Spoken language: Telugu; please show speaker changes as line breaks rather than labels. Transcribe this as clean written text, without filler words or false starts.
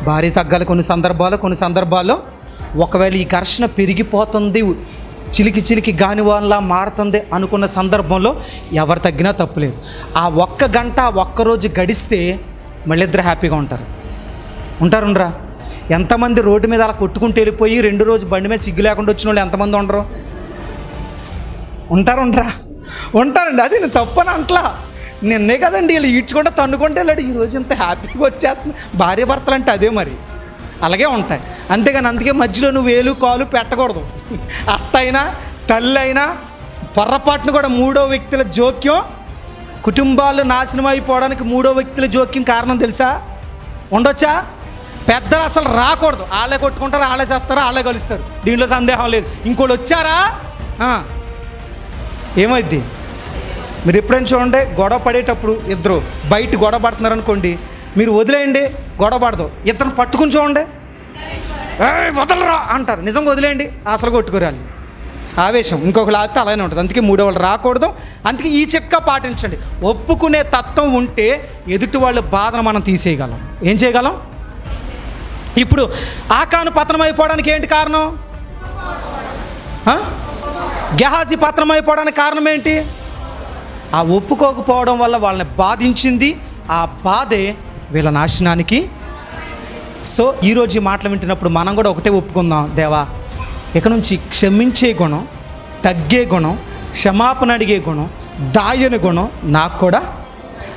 భార్య తగ్గాలి కొన్ని సందర్భాల్లో ఒకవేళ ఈ ఘర్షణ పెరిగిపోతుంది, చిలికి చిలికి గానివాన్లా మారుతుంది అనుకున్న సందర్భంలో ఎవరు తగ్గినా తప్పులేదు. ఆ ఒక్క గంట ఒక్కరోజు గడిస్తే మళ్ళీ ఇద్దరు హ్యాపీగా ఉంటారుండ్రా. ఎంతమంది రోడ్డు మీద అలా కొట్టుకుంటూ వెళ్ళిపోయి 2 రోజు బండి మీద సిగ్గు లేకుండా వచ్చిన వాళ్ళు ఎంతమంది ఉంటారండి. అది నేను తప్పని అంట్లా, నిన్నే కదండి వీళ్ళు ఈడ్చుకుంటే తన్నుకుంటే వెళ్ళాడు, ఈరోజు ఇంత హ్యాపీగా వచ్చేస్తుంది. భార్య భర్తలు అంటే అదే మరి, అలాగే ఉంటాయి. అంతేగాని అందుకే మధ్యలో నువ్వు వేలు కాలు పెట్టకూడదు. అత్త అయినా తల్లి అయినా పొర్రపాటును కూడా 3వ వ్యక్తుల జోక్యం, కుటుంబాలు నాశనం అయిపోవడానికి 3వ వ్యక్తుల జోక్యం కారణం తెలుసా? ఉండొచ్చా? పెద్దలు అసలు రాకూడదు. వాళ్ళే కొట్టుకుంటారు, వాళ్ళే చేస్తారు, వాళ్ళే కలుస్తారు, దీంట్లో సందేహం లేదు. ఇంకోళ్ళు వచ్చారా ఏమైద్ది? మీరు ఎప్పుడైనా చూడండి, గొడవ పడేటప్పుడు ఇద్దరు బయట గొడవ పడుతున్నారు అనుకోండి, మీరు వదిలేయండి, గొడవ పడదు, ఇద్దరిని పట్టుకుని చూడండి, వదలరా అంటారు. నిజంగా వదిలేయండి, అసలు కొట్టుకురాలి. ఆవేశం ఇంకొకరు ఆపితే అలానే ఉంటుంది. అందుకే 3వ వాళ్ళు రాకూడదు. అందుకే ఈ చిట్కా పాటించండి. ఒప్పుకునే తత్వం ఉంటే ఎదుటి వాళ్ళ బాధను మనం తీసేయగలం. ఏం చేయగలం? ఇప్పుడు ఆకాను పతనం అయిపోవడానికి ఏంటి కారణం? గెహాజీ పతనం అయిపోవడానికి కారణం ఏంటి? ఆ ఒప్పుకోకపోవడం వల్ల వాళ్ళని బాధించింది. ఆ బాధే వీళ్ళ నాశనానికి. సో ఈరోజు ఈ మాటలు వింటున్నప్పుడు మనం కూడా ఒకటే ఒప్పుకుందాం, దేవా ఇక నుంచి క్షమించే గుణం, తగ్గే గుణం, క్షమాపణ అడిగే గుణం, దాయని గుణం నాకు కూడా